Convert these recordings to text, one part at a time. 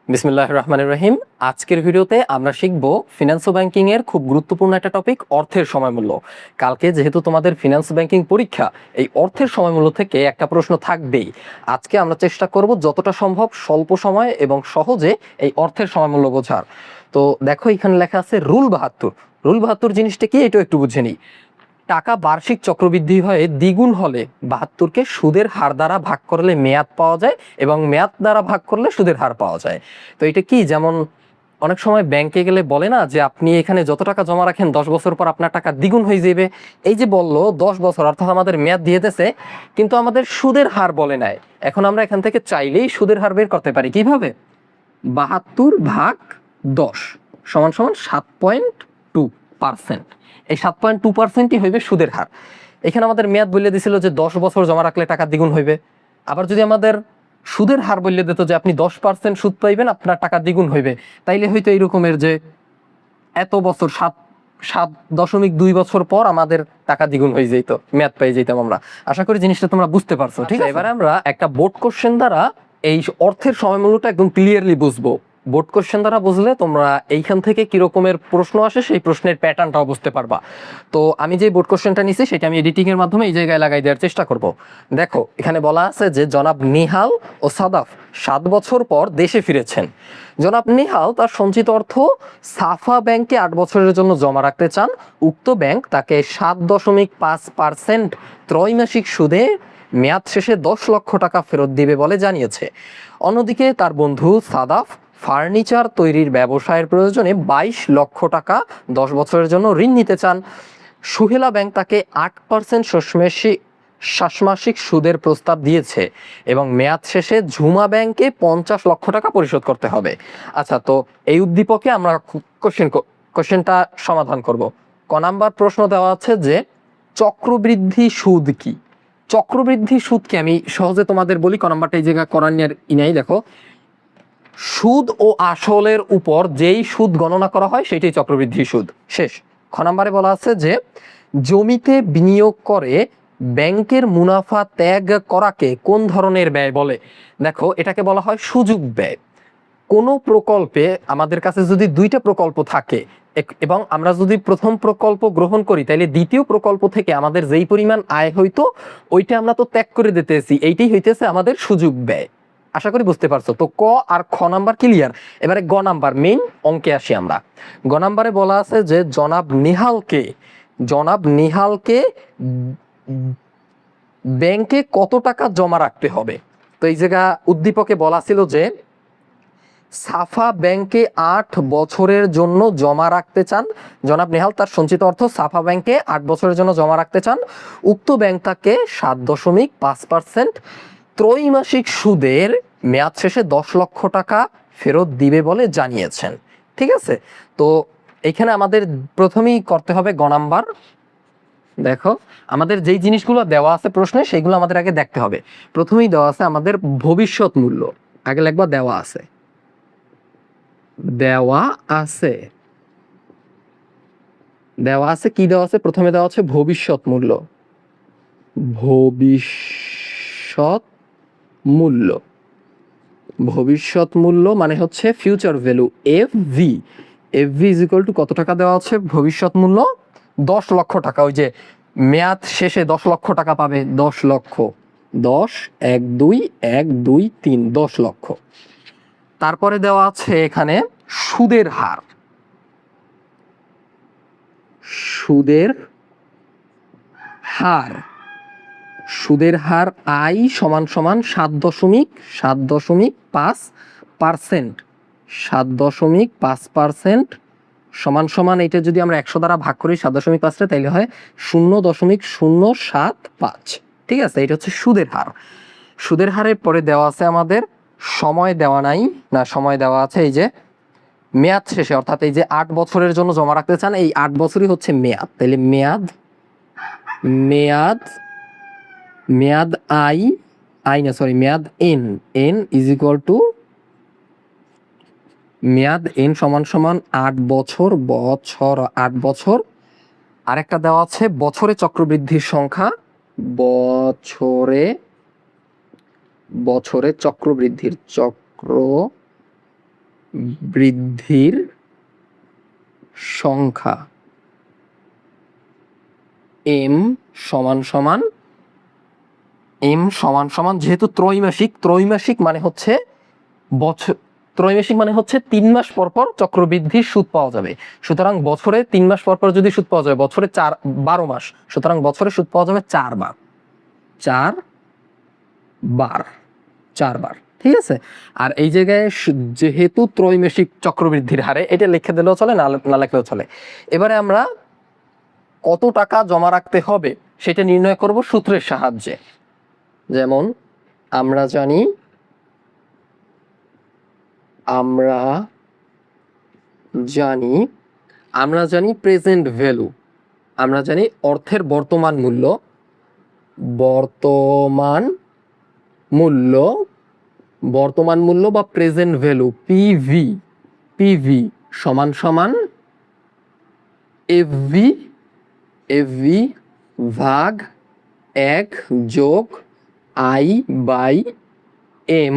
বিসমিল্লাহির রহমানির রহিম। আজকের ভিডিওতে আমরা শিখব ফিনান্স ব্যাংকিং এর খুব গুরুত্বপূর্ণ একটা টপিক, অর্থের সময়মূল্য। কালকে যেহেতু তোমাদের ফিনান্স ব্যাংকিং পরীক্ষা, এই অর্থের সময়মূল্য থেকে একটা প্রশ্ন থাকবেই। আজকে আমরা চেষ্টা করব যতটা সম্ভব স্বল্প সময়ে এবং সহজে এই অর্থের সময়মূল্য বোঝার। তো দেখো, এখানে লেখা আছে রুল 72। রুল 72 জিনিসটা কি, এটা একটু বুঝে নিই। টাকা বার্ষিক চক্রবৃদ্ধি হয়ে দ্বিগুণ হলে 72কে সুদের হার দ্বারা ভাগ করলে মেয়াদ পাওয়া যায় এবং মেয়াদ দ্বারা ভাগ করলে সুদের হার পাওয়া যায়। তো এটা কি, যেমন অনেক সময় ব্যাংকে গেলে বলে না যে আপনি এখানে যত টাকা জমা রাখেন 10 বছর পর আপনার টাকা দ্বিগুণ হয়ে যাবে। এই যে বললো 10 বছর, অর্থাৎ আমাদের মেয়াদ দিয়ে দিতেছে, কিন্তু আমাদের সুদের হার বলে নাই। এখন আমরা এখান থেকে চাইলেই সুদের হার বের করতে পারি। কিভাবে? 72 ভাগ 10 সমান সমান 7.2%। এই 7.2%ই হইবে সুদের হার। এখানে আমাদের মেয়াদ বলে দিছিল যে 10 বছর জমা রাখলে টাকা দ্বিগুণ হইবে। আবার যদি আমাদের সুদের হার বলে দিত যে আপনি 10% সুদ পাইবেন, আপনার টাকা দ্বিগুণ হইবে, তাইলে হয়তো এইরকমের যে এত বছর 7.2 বছর পর আমাদের টাকা দ্বিগুণ হয়ে যেত, মেয়াদ পেয়ে যেতাম আমরা। আশা করি জিনিসটা তোমরা বুঝতে পারছো। ঠিক আছে, এবারে আমরা একটা বোর্ড কোশ্চেন দ্বারা এই অর্থের সময়মূল্যটা একদম ক্লিয়ারলি বুঝবো। বোর্ড কোশ্চেন দ্বারা বুঝলে তোমরা এইখান থেকে কি রকমের প্রশ্ন আসে সেই প্রশ্নের প্যাটার্নটাও বুঝতে পারবা। তো আমি যে বোর্ড কোশ্চেনটা নিছি সেটা আমি এডিটিং এর মাধ্যমে এই জায়গায় লাগাই দেওয়ার চেষ্টা করব। দেখো, এখানে বলা আছে যে জনাব নিহাল ও সাদাফ 7 বছর পর দেশে ফিরেছেন। জনাব নিহাল তার সঞ্চিত অর্থ সাফা ব্যাংকে 8 বছরের জন্য জমা রাখতে চান। উক্ত ব্যাংক তাকে 7.5% ত্রৈমাসিক সুদে মেয়াদ শেষে 10 লক্ষ টাকা ফেরত দিবে বলে জানিয়েছে। অন্যদিকে তার বন্ধু সাদাফ ফার্নিচার তৈরির ব্যবসায়ের প্রয়োজনে 22 লক্ষ টাকা 10 বছরের জন্য ঋণ নিতে চান। সুহেলা ব্যাংক তাকে 8% ষাৎমাসিক সুদের প্রস্তাব দিয়েছে এবং মেয়াদ শেষে ঝুমা ব্যাংকে 50 লক্ষ টাকা পরিশোধ করতে হবে। আচ্ছা, তো এই উদ্দীপকে আমরা কোশ্চেনটা সমাধান করব। ক নাম্বার প্রশ্ন দেওয়া আছে যে চক্রবৃদ্ধি সুদ কি। চক্রবৃদ্ধি সুদকে আমি সহজে তোমাদের বলি। ক নাম্বারটা এই জায়গা করার ইনাই, দেখো, সুদ ও আসলের উপর যেই সুদ গণনা করা হয় সেটাই চক্রবৃদ্ধি সুদ। শেষ। খ নাম্বারে বলা আছে যে জমিতে বিনিয়োগ করে ব্যাংকের মুনাফা ত্যাগ করাকে কোন ধরনের ব্যয় বলে। দেখো, এটাকে বলা হয় সুযোগ ব্যয়। কোনো প্রকল্পে আমাদের কাছে যদি 2টা প্রকল্প থাকে এবং আমরা যদি প্রথম প্রকল্প গ্রহণ করি, তাহলে দ্বিতীয় প্রকল্প থেকে আমাদের যেই পরিমাণ আয় হইতো ওইটা আমরা তো ত্যাগ করে দিতেছি, এইটাই হইতেছে আমাদের সুযোগ ব্যয়। আশা করি বুঝতে পারছো। তো ক আর খ নাম্বার ক্লিয়ার। এবারে গ নাম্বার, মেইন অঙ্কে আসি আমরা। গ নাম্বারে বলা আছে যে জনাব নিহালকে ব্যাংকে কত টাকা জমা রাখতে হবে। তো এই জায়গা উদ্দীপকে বলা ছিল যে সাফা ব্যাংকে 8 বছরের জন্য জমা রাখতে চান। জনাব নেহাল তার সঞ্চিত অর্থ সাফা ব্যাংকে 8 বছরের জন্য জমা রাখতে চান। উক্ত ব্যাংক তাকে 7.5% ত্রৈমাসিক সুদের মেয়াদ শেষে 10 লক্ষ টাকা ফেরত দিবে বলে জানিয়েছেন। ঠিক আছে, তো এখানে আমাদের প্রথমেই করতে হবে গ নাম্বার। দেখো, আমাদের যেই জিনিসগুলো দেওয়া আছে প্রশ্নে সেইগুলো আমাদের আগে দেখতে হবে। প্রথমেই দেওয়া আছে আমাদের ভবিষ্যৎ মূল্য। আগে লিখবা দেওয়া আছে, দেওয়া আছে কি দেওয়া আছে? প্রথমে দেওয়া আছে ভবিষ্যৎ মূল্য। ভবিষ্যৎ মূল্য মানে হচ্ছে future value, FV is equal two কত টাকা দেওয়া আছে? ভবিষ্যৎ মূল্য 10 লক্ষ টাকা। ওই যে মেয়াদ শেষে 10 লক্ষ টাকা পাবে, 10 লক্ষ, 10 1 2 1 2 3 10 লক্ষ। তারপরে দেওয়া আছে এখানে সুদের হার। সুদের হার আই সমান সমান 7.5% 7.5% সমান সমান, এটা যদি আমরা 100 দ্বারা ভাগ করি 7.5 তাইলে হয় 0.075। ঠিক আছে, এটা হচ্ছে সুদের হার। সুদের হারের পরে দেওয়া আছে আমাদের সময়, দেওয়া নাই না, সময় দেওয়া আছে এই যে মেয়াদ শেষে, অর্থাৎ এই যে 8 বছরের জন্য জমা রাখতে চান, এই 8 বছরই হচ্ছে মেয়াদ। তাহলে মেয়াদ মেয়াদ এন ইজ ইকুয়াল টু মেয়াদ এন সমান সমান 8 বছর 8 বছর। আরেকটা দেওয়া আছে বছরে চক্রবৃদ্ধির সংখ্যা, বছরে চক্রবৃদ্ধির বৃদ্ধির সংখ্যা এম সমান সমান যেহেতু ত্রৈমাসিক মানে হচ্ছে বছর, ত্রৈমাসিক মানে হচ্ছে 3 মাস পর পর চক্রবৃদ্ধির সুদ পাওয়া যাবে। সুতরাং বছরে 3 মাস পর পর যদি সুদ পাওয়া যাবে, বছরে 12 মাস, সুতরাং বছরে সুদ পাওয়া যাবে 4 বার। ঠিক আছে। আর এই জায়গায় যেহেতু ত্রৈমাসিক চক্রবৃদ্ধির হারে, এটা লিখে দিলেও চলে, না লিখলেও চলে। এবারে আমরা কত টাকা জমা রাখতে হবে সেটা নির্ণয় করব সূত্রের সাহায্যে। যেমন আমরা জানি প্রেজেন্ট ভ্যালু, আমরা জানি অর্থের বর্তমান মূল্য বা প্রেজেন্ট ভ্যালু পিভি সমান সমান এফভি ভাগ 1 যোগ I by M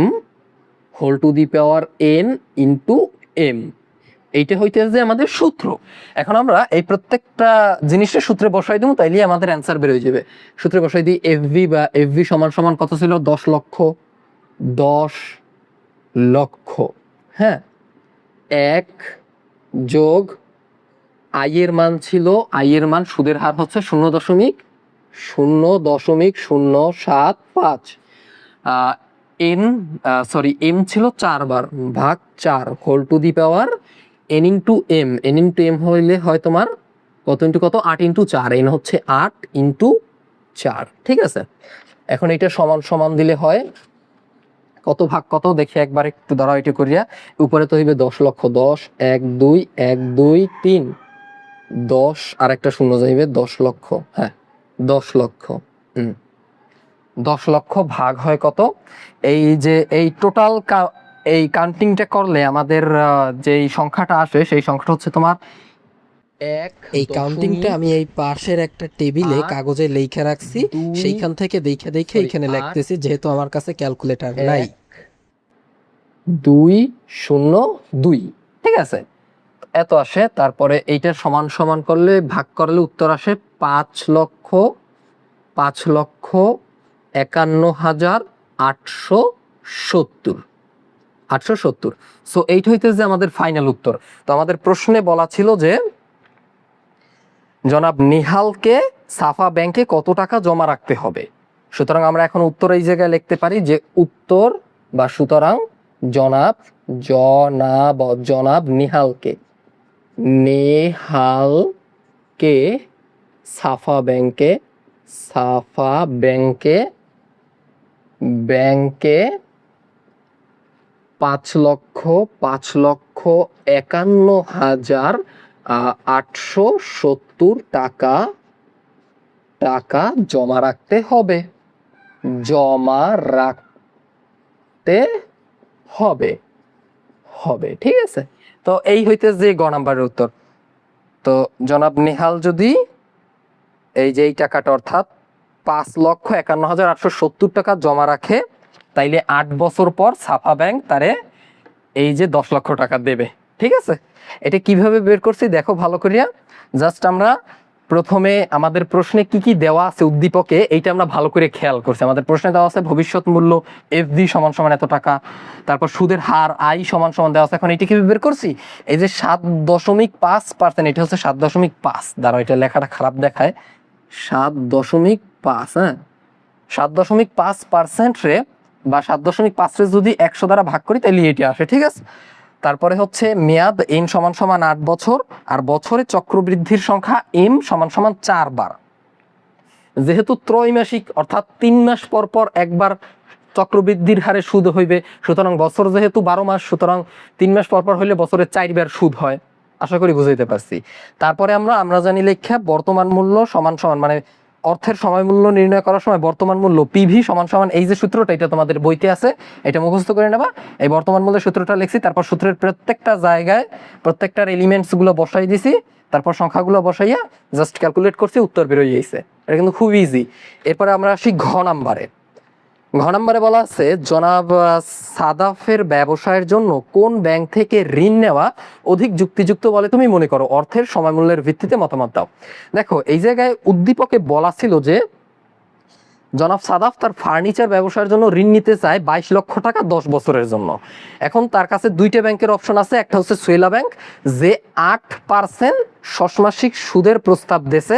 whole to the power n into m। এইটা হইতেছে আমাদের সূত্র। এখন আমরা এই প্রত্যেকটা জিনিসের সূত্রে বসাই দেবো, তাইলে আমাদের অ্যান্সার বের হয়ে যাবে। সূত্রে বসাই দিই এফভি সমান সমান কত ছিল, 10 লক্ষ। হ্যাঁ, 1 যোগ আই এর মান ছিল, সুদের হার হচ্ছে 0.075, এম ছিল 4 বার, ভাগ 4 whole to the power n into M হইলে হয় তোমার কত ইন্টু কত, 8 ইন্টু 4, এন হচ্ছে 8 ইন্টু 4। ঠিক আছে। এখন এটা সমান সমান দিলে হয় কত ভাগ কত দেখি একবার একটু দাঁড়াও, এটা করিয়া। উপরে তো হইবে 10 লক্ষ, 10 1 2 1 2 3 10 আর একটা শূন্য যাইবে 10 লক্ষ। হ্যাঁ, 10 লক্ষ। 10 লক্ষ ভাগ হয় কত, এই যে এই টোটাল এই কাউন্টিংটা করলে আমাদের যেই সংখ্যাটা আসে সেই সংখ্যাটা হচ্ছে তোমার এই কাউন্টিংটা আমি এই পাশের একটা টেবিলে কাগজে লেখা রাখছি, সেইখান থেকে দেখে এখানে লিখতেছি, যেহেতু আমার কাছে ক্যালকুলেটর নাই। 202, ঠিক আছে, এত আসে। তারপরে এইটার সমান সমান করলে ভাগ করলে উত্তর আসে 5,51,870। সো এইটা হইতেছে আমাদের ফাইনাল উত্তর। তো আমাদের প্রশ্নে বলা ছিল যে জনাব নিহালকে সাফা ব্যাংকে কত টাকা জমা রাখতে হবে। সুতরাং আমরা এখন উত্তর এই জায়গায় লিখতে পারি যে উত্তর বা সুতরাং জনাব নিহালকে সাফা ব্যাংকে 5,51,870 টাকা জমা রাখতে হবে। ঠিক আছে। তো এই হইতে যে গ নাম্বারের উত্তর। তো জনাব নিহাল যদি এই যে এই টাকাটা অর্থাৎ 5,51,870 টাকা জমা রাখে, তাইলে 8 বছর পর সাফা ব্যাংক তারে এই যে 10 লক্ষ টাকা দেবে। ঠিক আছে। এটা কিভাবে বের করছি দেখো ভালো করিয়া। জাস্ট আমরা প্রথমে আমাদের প্রশ্নে কি কি দেওয়া আছে উদ্দীপকে, এইটা আমরা ভালো করে খেয়াল করছি। আমাদের প্রশ্নে দেওয়া আছে ভবিষ্যৎ মূল্য এফডি সমান সমান এত টাকা, তারপর সুদের হার আই সমান সমান দেওয়া আছে। এখন এটা কিভাবে বের করছি, এই যে 7.5%, এটা হচ্ছে 7.5, দাঁড়াও এটা লেখাটা খারাপ দেখায়, 7.5, হ্যাঁ 7.5% রে বা 7.5 রে যদি 100 দ্বারা ভাগ করি তাহলে এটি আসে। ঠিক আছে। তারপরে হচ্ছে মেয়াদ এন সমান সমান 8 বছর, আর বছরে চক্রবৃদ্ধির সংখ্যা এম সমান সমান 4 বার। যেহেতু ত্রৈমাসিক অর্থাৎ 3 মাস পর পর একবার চক্রবৃদ্ধির হারে সুদ হইবে, সুতরাং বছর যেহেতু 12 মাস, সুতরাং 3 মাস পর পর হইলে বছরে 4 বার সুদ হয়। আশা করি বুঝাইতে পারছি। তারপরে আমরা জানি লেখা বর্তমান মূল্য সমান সমান, মানে অর্থের সময় মূল্য নির্ণয় করার সময় বর্তমান মূল্য পিভি সমান সমান, এই যে সূত্রটা এটা তোমাদের বইতে আছে, এটা মুখস্থ করে নেবা। এই বর্তমান মূল্যের সূত্রটা লিখছি, তারপর সূত্রের প্রত্যেকটা জায়গায় প্রত্যেকটার এলিমেন্টস গুলো বসাই দিছি, তারপর সংখ্যাগুলো বসাইয়া জাস্ট ক্যালকুলেট করছি, উত্তর বের হয়ে গেছে। এটা কিন্তু খুব ইজি। এরপরে আমরা আসি ঘ নাম্বারে। ঘ নম্বরে বলা আছে জনাব সাদাফের ব্যবসায়ের জন্য কোন ব্যাংক থেকে ঋণ নেওয়া অধিক যুক্তিযুক্ত বলে তুমি মনে করো, অর্থের সময় মূল্যের ভিত্তিতে মতামত দাও। দেখো এই জায়গায় উদ্দীপকে বলা ছিল যে জনাব সাদাফ তার ফার্নিচার ব্যবসার জন্য ঋণ নিতে চায় 22 লক্ষ টাকা 10 বছরের জন্য। এখন তার কাছে দুইটা ব্যাংকের অপশন আছে, একটা হচ্ছে সুয়েলা ব্যাংক যে 8% ষষ্মাসিক সুদের প্রস্তাব দিয়েছে,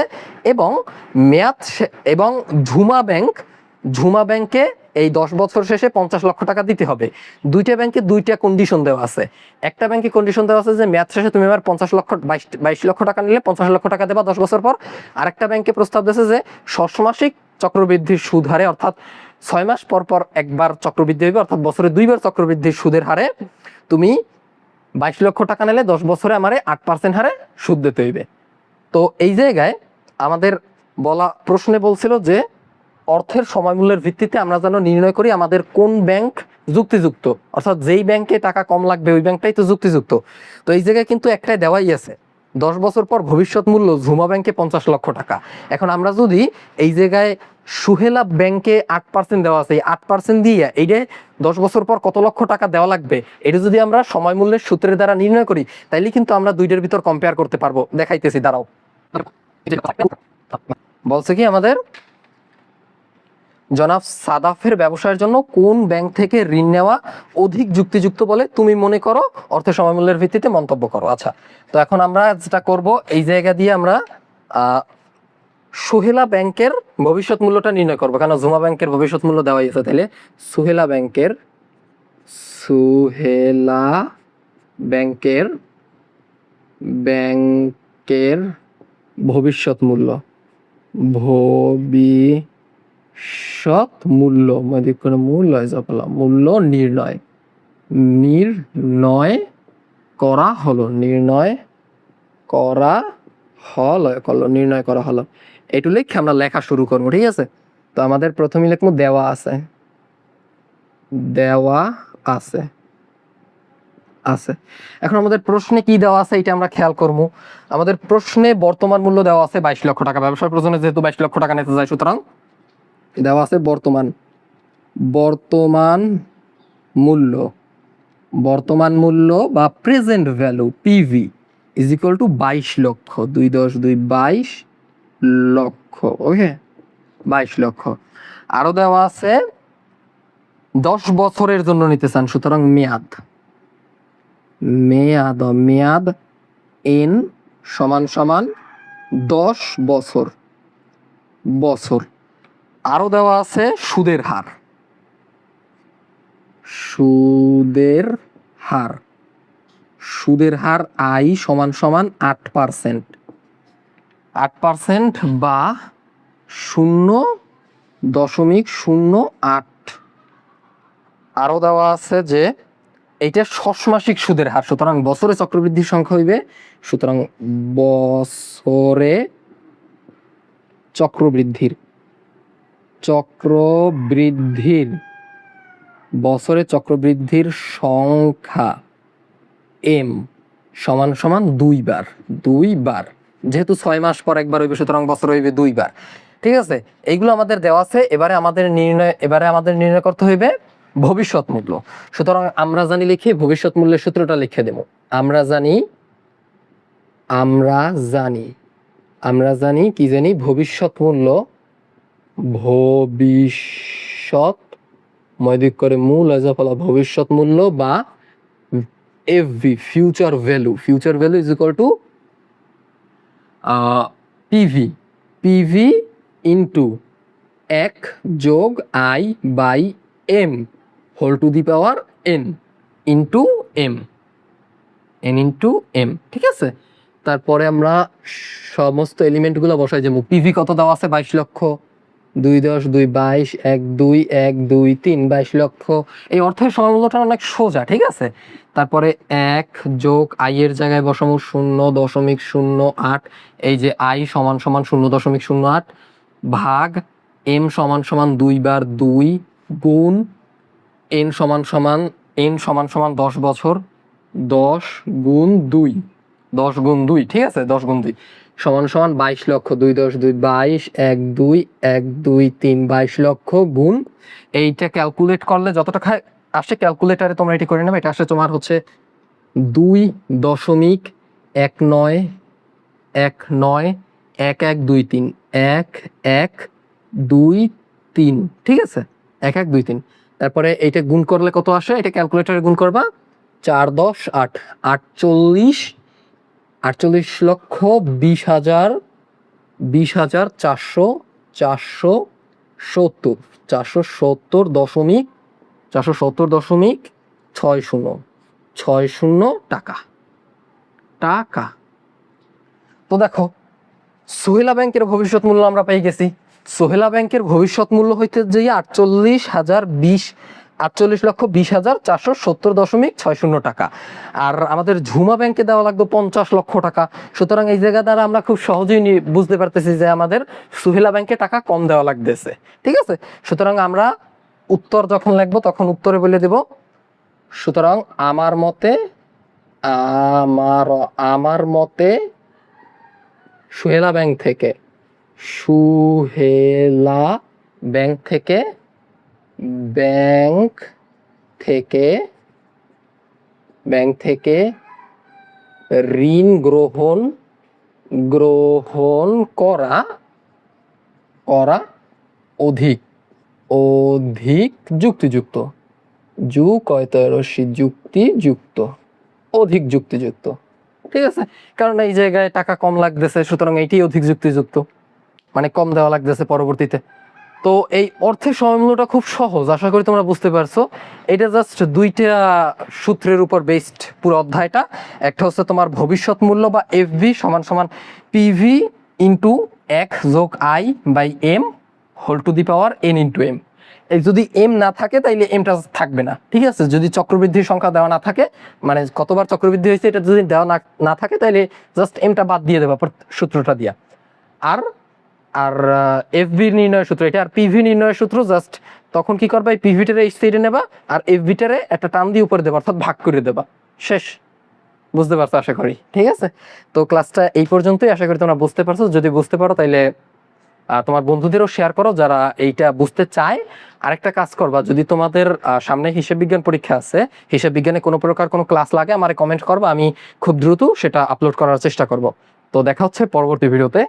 এবং এবং ঝুমা ব্যাংকে এই 10 বছর শেষে 50 লক্ষ টাকা দিতে হবে। দুইটা ব্যাংকে দুইটা কন্ডিশন দেওয়া আছে। একটা ব্যাংকে কন্ডিশন দেওয়া আছে যে মেয়াদ শেষে তুমি আবার 22 লক্ষ টাকা নিলে 50 লক্ষ টাকা দেবা 10 বছর পর। আরেকটা ব্যাংকে প্রস্তাব দিয়েছে যে ষষ্মাসিক চক্রবৃদ্ধির সুদ হারে, অর্থাৎ 6 মাস পর পর একবার চক্রবৃদ্ধি হবে, অর্থাৎ বছরে 2বার চক্রবৃদ্ধির সুদের হারে তুমি 22 লক্ষ টাকা নিলে 10 বছরে আমারে 8% হারে সুদ দিতে হইবে। তো এই জায়গায় আমাদের বলা প্রশ্নে বলছিল যে অর্থের সময় মূল্যের ভিত্তিতে আমরা যেন নির্ণয় করি আমাদের কোন ব্যাংক যুক্তিযুক্ত, অর্থাৎ যেই ব্যাংকে টাকা কম লাগবে ওই ব্যাংকটাই তো যুক্তিযুক্ত। তো এই জায়গায় কিন্তু একটাই দেওয়াই আছে, 10 বছর পর ভবিষ্যৎ মূল্য ঝুমা ব্যাংকে 50 লক্ষ টাকা। এখন আমরা যদি এই জায়গায় সুহেলা ব্যাংকে 8% দেওয়া আছে, এই 8% দিয়ে এইটা 10 বছর পর কত লক্ষ টাকা দেওয়া লাগবে এটা যদি আমরা সময় মূল্যের সূত্রের দ্বারা নির্ণয় করি, তাইলে কিন্তু আমরা দুইটার ভিতর কম্পেয়ার করতে পারবো। দেখাইতেছি, দাঁড়াও। বলছে কি আমাদের জনাব সাদাফের ব্যবসায়ের জন্য কোন ব্যাংক থেকে ঋণ নেওয়া অধিক যুক্তিযুক্ত বলে তুমি মনে করো, অর্থের সময় মূল্যের ভিত্তিতে মন্তব্য করো। আচ্ছা, তো এখন আমরা যেটা করব এই জায়গা দিয়ে আমরা সুহেলা ব্যাংকের ভবিষ্যৎ মূল্যটা নির্ণয় করবো, কারণ ঝুমা ব্যাংকের ভবিষ্যৎ মূল্য দেওয়া আছে। তাহলে সুহেলা ব্যাংকের ভবিষ্যৎ মূল্য মূল্য নির্ণয় করা হলো। এটু লিখে আমরা লেখা শুরু করবো, ঠিক আছে? তো আমাদের প্রথমে লিখবো দেওয়া আছে। এখন আমাদের প্রশ্নে কি দেওয়া আছে এটা আমরা খেয়াল করবো। আমাদের প্রশ্নে বর্তমান মূল্য দেওয়া আছে 22 লক্ষ টাকা, ব্যবসার প্রয়োজনে যেহেতু 22 লক্ষ টাকা নিতে যায়, সুতরাং দেওয়া আছে বর্তমান মূল্য বা present value PV is equal two 22 লক্ষ, 22 লক্ষ। ওকে, 22 লক্ষ। আরো দেওয়া আছে 10 বছরের জন্য নিতে চান, সুতরাং মেয়াদ এন সমান 10 বছর। আরো দেওয়া আছে সুদের হার আই সমান 8% বা 0.08। আরো দেওয়া আছে যে এইটা ষষ্মাসিক সুদের হার, সুতরাং বছরে চক্রবৃদ্ধির সংখ্যা হইবে, সুতরাং বছরে চক্রবৃদ্ধির সংখ্যা এম সমান 2বার। যেহেতু 6 মাস পর একবার হইবে, সুতরাং বছর হইবে 2বার। ঠিক আছে, এইগুলো আমাদের দেওয়া আছে। এবারে আমাদের নির্ণয় করতে হইবে ভবিষ্যৎ মূল্য। সুতরাং আমরা জানি লিখে ভবিষ্যৎ মূল্যের সূত্রটা লিখে দেব। আমরা জানি কি জানি ভবিষ্যৎ মূল্য ভবিষ্যৎ মূল্য বা FV future value is equal to PV into 1 যোগ I by M whole to the power N into M. ঠিক আছে, তারপরে আমরা সমস্ত এলিমেন্টগুলো বসাই যাবো। পিভি কত দেওয়া আছে 22 লক্ষ, 2 10 2 22 1 2 1 2 3 22 লক্ষ। এই অর্থের সময়মূল্যটা অনেক সোজা। ঠিক আছে, তারপরে 1 যোগ আই এর জায়গায় বসাবো 0.08, এই যে আই সমান 0.08 ভাগ এম সমান 2বার 2 গুণ এন সমান 10 বছর, 10 গুণ 2। ঠিক আছে, 10 গুণ 2 সমান সমান 22 লক্ষ, 2 10 2 22, 1 2 1 2 3 22 লক্ষ গুণ এইটা ক্যালকুলেট করলে যতটা আসে ক্যালকুলেটারে তোমরা এটি করে নেবে। এটা আসে তোমার হচ্ছে 2.19191123 1123, ঠিক আছে, 1123। তারপরে এইটা গুণ করলে কত আসে, এটা ক্যালকুলেটারে গুণ করবা, 4 10 8 48 লক্ষ 20,000 470 টাকা। তো দেখো, সোহেলা ব্যাংকের ভবিষ্যৎ মূল্য আমরা পেয়ে গেছি। সোহেলা ব্যাংকের ভবিষ্যৎ মূল্য হইতে যে 48,20,470.60 টাকা, আর আমাদের ঝুমা ব্যাংকে দেওয়া লাগতো 50 লক্ষ টাকা। সুতরাং এই জায়গা দ্বারা আমরা খুব সহজেই বুঝতে পারতেছি যে আমাদের সোহেলা ব্যাংকে টাকা কম দেওয়া লাগতেছে, ঠিক আছে। সুতরাং আমরা উত্তর যখন লিখবো তখন উত্তরে বলে দেব, সুতরাং আমার মতে সোহেলা ব্যাংক থেকে ঋণ গ্রহণ করা অধিক যুক্তিযুক্ত, অধিক যুক্তিযুক্ত, ঠিক আছে। কারণ এই জায়গায় টাকা কম লাগতেছে, সুতরাং এইটি অধিক যুক্তিযুক্ত, মানে কম দেওয়া লাগতেছে পরবর্তীতে। তো এই অর্থের সময়মূল্যটা খুব সহজ, আশা করি তোমরা বুঝতে পারছো। এটা জাস্ট দুইটা সূত্রের উপর বেসড পুরো অধ্যায়টা। একটা হচ্ছে তোমার ভবিষ্যৎ মূল্য বা এফভি সমান সমান PV into 1+i/m whole to the power n into m। এই যদি এম না থাকে তাইলে এমটা থাকবে না, ঠিক আছে। যদি চক্রবৃদ্ধির সংখ্যা দেওয়া না থাকে, মানে কতবার চক্রবৃদ্ধি হয়েছে এটা যদি দেওয়া না থাকে, তাইলে জাস্ট এমটা বাদ দিয়ে দেবা সূত্রটা দিয়া। আর এফবি নির্ণয় সূত্র এটা, আর পিভি নির্ণয় সূত্র জাস্ট তখন কি করবা, এই পিভিটারে এই সাইডে নেবা আর এফবিটারে একটা টান দিয়ে উপরে দেবা, অর্থাৎ ভাগ করে দেবা, শেষ। বুঝতে পারছো আশা করি, ঠিক আছে। তো ক্লাসটা এই পর্যন্তই, আশা করি তোমরা বুঝতে পারছো। যদি বুঝতে পারো তাইলে তোমার বন্ধুদেরও শেয়ার করো যারা এইটা বুঝতে চায়। আরেকটা কাজ করবা, যদি তোমাদের সামনে হিসাব বিজ্ঞান পরীক্ষা আছে, হিসাব বিজ্ঞানে কোনো প্রকার কোনো ক্লাস লাগে আমারে কমেন্ট করবা, আমি খুব দ্রুত সেটা আপলোড করার চেষ্টা করব। তো দেখা হচ্ছে পরবর্তী ভিডিওতে।